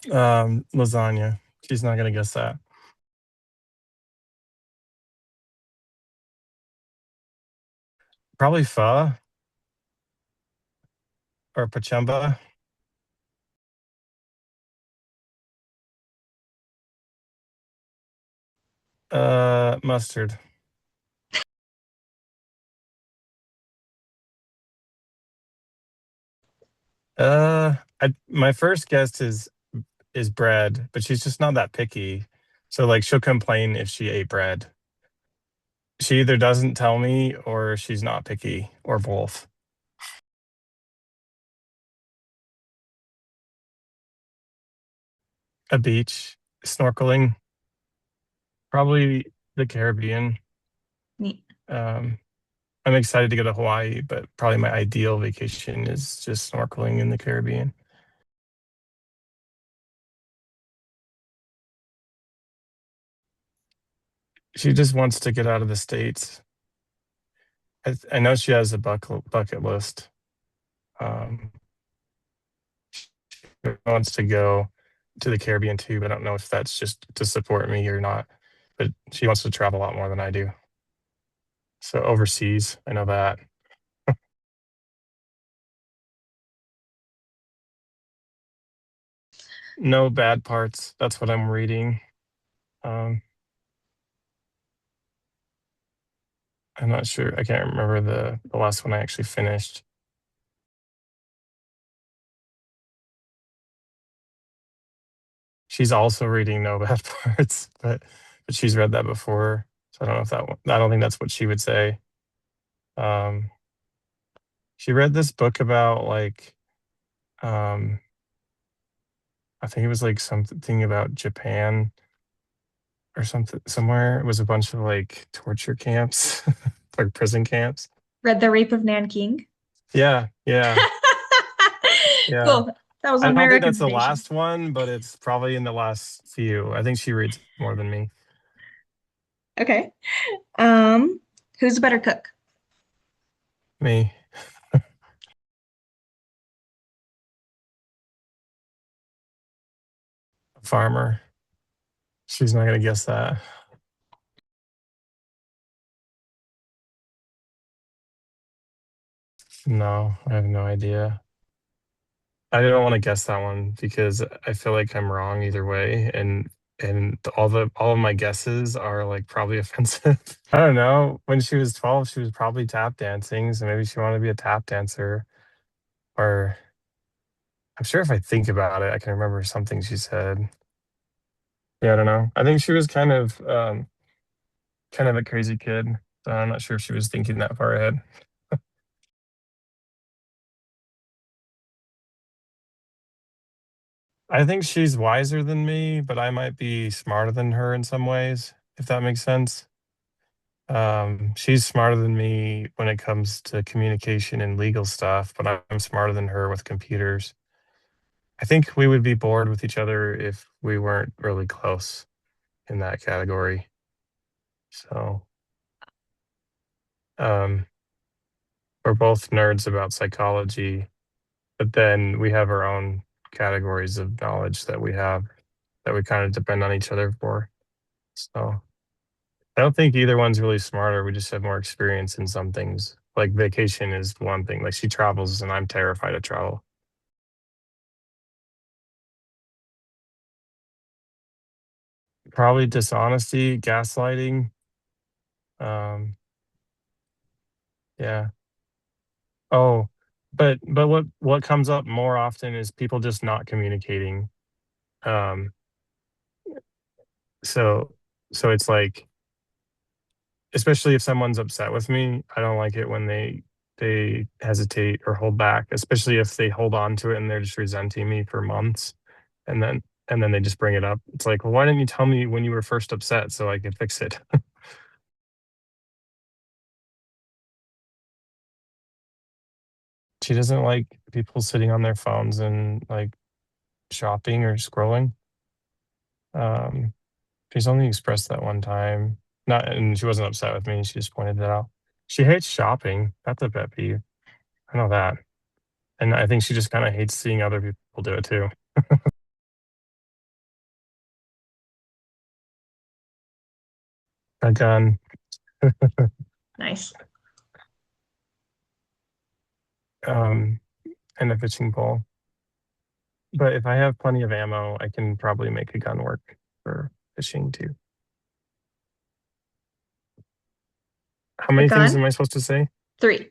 Lasagna. She's not gonna guess that. Probably pho or pachamba. Mustard. My first guess is bread, but she's just not that picky. So like she'll complain if she ate bread. She either doesn't tell me or she's not picky or both. A beach, snorkeling, probably the Caribbean. Neat. Um, I'm excited to go to Hawaii, but probably my ideal vacation is just snorkeling in the Caribbean. She just wants to get out of the States. I know she has a bucket list. Um, she wants to go to the Caribbean too, but I don't know if that's just to support me or not. But she wants to travel a lot more than I do. So overseas, I know that. No bad parts. That's what I'm reading. Um, I'm not sure. I can't remember the last one I actually finished. She's also reading No Bad Parts, but she's read that before. So I don't know if that one, I don't think that's what she would say. Um, she read this book about like um, I think it was like something about Japan or something somewhere. It was a bunch of like torture camps, like prison camps. Read The Rape of Nanking. Yeah, yeah, yeah. Cool. That was I on my don't think that's the recommendation. last one, but it's probably in the last few. I think she reads more than me. Okay. Um, who's a better cook? Me, a farmer. She's not gonna guess that. No, I have no idea. I don't want to guess that one because I feel like I'm wrong either way, and all of my guesses are like probably offensive. I don't know. When she was 12, she was probably tap dancing, so maybe she wanted to be a tap dancer. Or I'm sure if I think about it, I can remember something she said. Yeah, I don't know. I think she was kind of a crazy kid. So I'm not sure if she was thinking that far ahead. I think she's wiser than me, but I might be smarter than her in some ways, if that makes sense. She's smarter than me when it comes to communication and legal stuff, but I'm smarter than her with computers. I think we would be bored with each other if we weren't really close in that category. So, um, we're both nerds about psychology, but then we have our own categories of knowledge that we kind of depend on each other for. So, I don't think either one's really smarter. We just have more experience in some things. Like vacation is one thing. Like she travels and I'm terrified of travel. Probably dishonesty, gaslighting. Um, yeah. Oh, but what comes up more often is people just not communicating. Um, so so it's like, especially if someone's upset with me, I don't like it when they hesitate or hold back, especially if they hold on to it and they're just resenting me for months, and then they just bring it up. It's like, well, why didn't you tell me when you were first upset so I could fix it? She doesn't like people sitting on their phones and like shopping or scrolling. Um, she's only expressed that one time. Not, and she wasn't upset with me. She just pointed it out. She hates shopping. That's a pet peeve. I know that. And I think she just kind of hates seeing other people do it too. A gun, Nice. um, and a fishing pole. But if I have plenty of ammo, I can probably make a gun work for fishing too. How A many things gun? am I supposed to say? Three.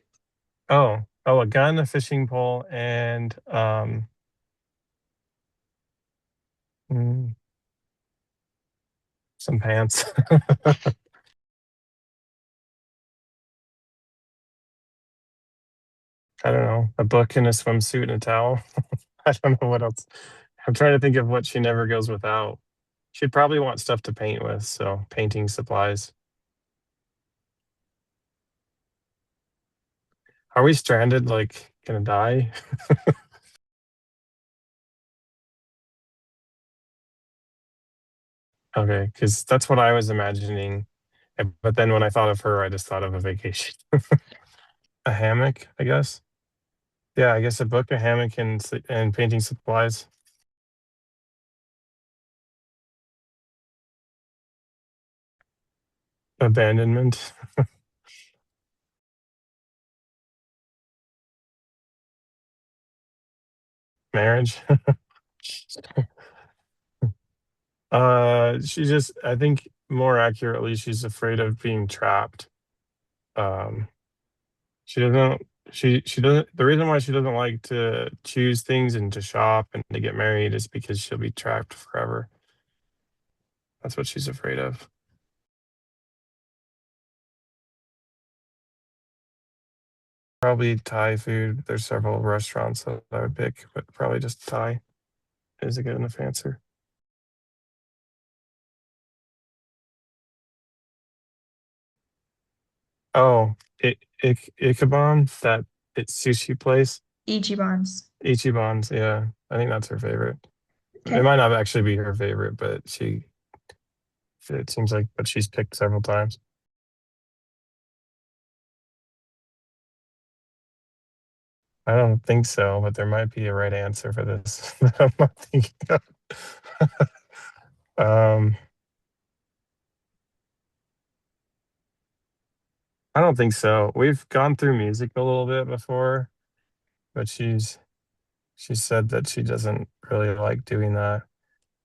Oh, a gun, a fishing pole, and mm, some pants. I don't know, a book and a swimsuit and a towel. I don't know what else. I'm trying to think of what she never goes without. She'd probably want stuff to paint with, so painting supplies. Are we stranded, like gonna die? Okay, because that's what I was imagining. But then when I thought of her, I just thought of a vacation. A hammock, I guess. Yeah, I guess a book, a hammock, and painting supplies. Abandonment, marriage. She just, I think more accurately, she's afraid of being trapped. Um, she doesn't, she doesn't, the reason why she doesn't like to choose things and to shop and to get married is because she'll be trapped forever. That's what she's afraid of. Probably Thai food. There's several restaurants that I would pick, but probably just Thai is a good enough answer. Oh, Ichiban, that it's sushi place. Ichibans. Ichiban's, yeah. I think that's her favorite. It Okay. might not actually be her favorite, but it seems like, but she's picked several times. I don't think so, but there might be a right answer for this that I'm not thinking of. Um, I don't think so. We've gone through music a little bit before, but she said that she doesn't really like doing that.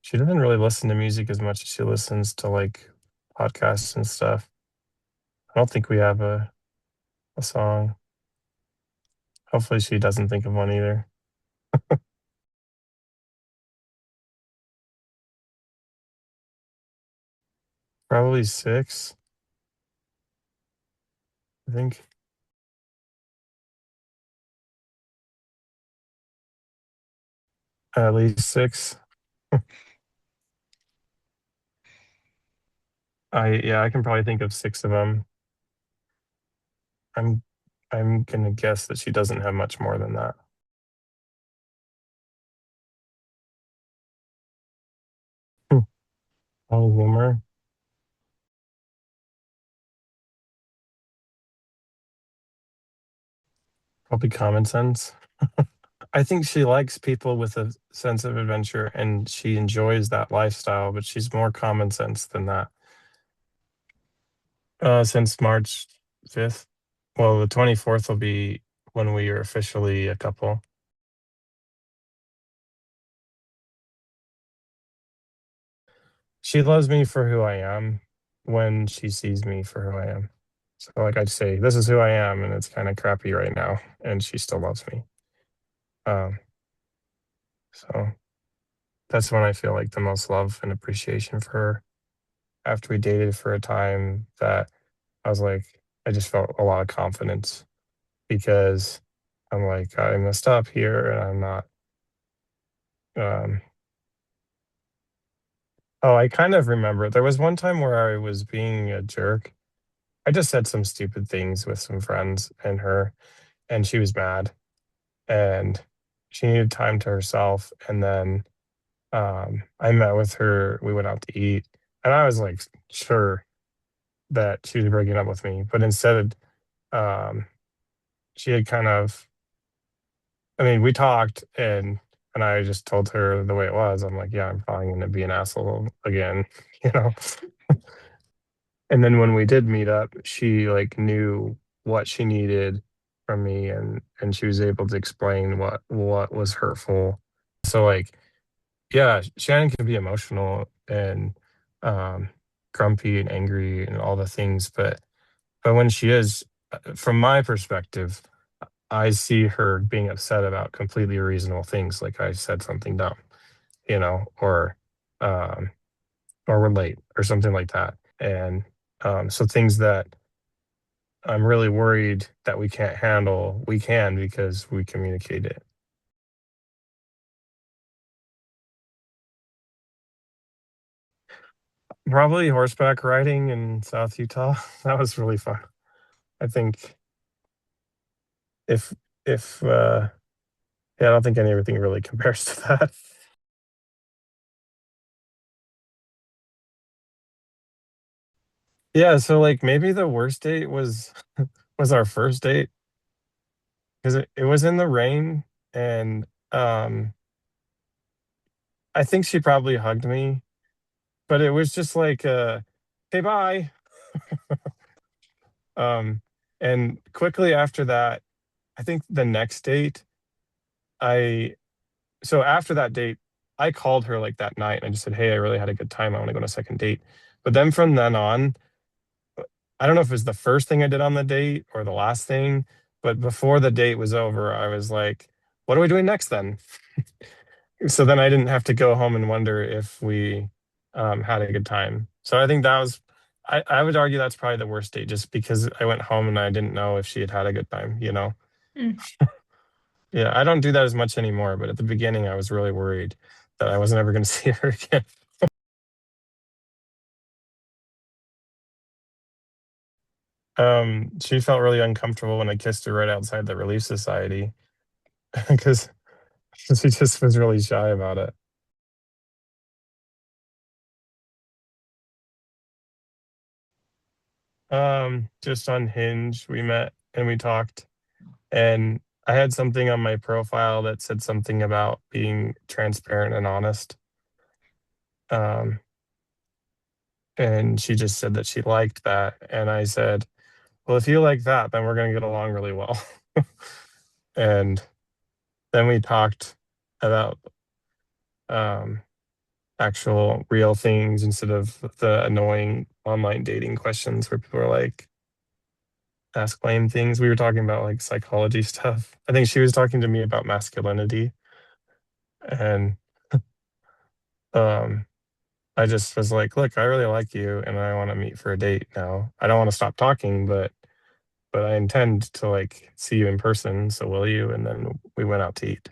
She doesn't really listen to music as much as she listens to like podcasts and stuff. I don't think we have a song. Hopefully she doesn't think of one either. Probably six, I think. At least six. I can probably think of six of them. I'm I'm gonna guess that she doesn't have much more than that. Hmm. Oh, humor. Probably common sense. I think she likes people with a sense of adventure and she enjoys that lifestyle, but she's more common sense than that. Since March 5th. Well, the 24th will be when we are officially a couple. She loves me for who I am when she sees me for who I am. So, like I'd say, this is who I am, and it's kind of crappy right now, and she still loves me. Um, so that's when I feel like the most love and appreciation for her. After we dated for a time, that I was like, I just felt a lot of confidence because I'm like, I'm gonna stop here, and I'm not. Um, oh, I kind of remember there was one time where I was being a jerk. I just said some stupid things with some friends and her, and she was mad, and she needed time to herself. And then I met with her. We went out to eat, and I was like sure that she was breaking up with me, but instead, she had kind of. I mean, we talked, and I just told her the way it was. I'm like, yeah, I'm probably going to be an asshole again, you know. And then when we did meet up, she like knew what she needed from me, and she was able to explain what was hurtful. So like, yeah, Shannon can be emotional and um grumpy and angry and all the things, but when she is, from my perspective, I see her being upset about completely reasonable things, like I said something dumb, um, or we're late or something like that. And so things that I'm really worried that we can't handle, we can because we communicate it. Probably horseback riding in South Utah. That was really fun. I think if if yeah, I don't think anything really compares to that. Yeah, so like maybe the worst date was our first date because it was in the rain, and I think she probably hugged me, but it was just like hey, bye. Um and quickly after that, I think the next date, I so after that date, I called her like that night and I just said, "Hey, I really had a good time. I want to go on a second date." But then from then on, I don't know if it was the first thing I did on the date or the last thing, but before the date was over, I was like, "What are we doing next then?" So then I didn't have to go home and wonder if we had a good time. So I think that was, I would argue that's probably the worst date, just because I went home and I didn't know if she had a good time. Mm. Yeah, I don't do that as much anymore, but at the beginning I was really worried that I wasn't ever going to see her again. She felt really uncomfortable when I kissed her right outside the Relief Society because she just was really shy about it. Just on Hinge, we met and we talked, and I had something on my profile that said something about being transparent and honest. Um, and she just said that she liked that, and I said, "Well, if you like that, then we're going to get along really well." And then we talked about um, actual real things instead of the annoying online dating questions where people are like, ask lame things. We were talking about like psychology stuff. I think she was talking to me about masculinity, and um, I just was like, "Look, I really like you, and I want to meet for a date now. I don't want to stop talking, but I intend to like see you in person. So will you?" And then we went out to eat.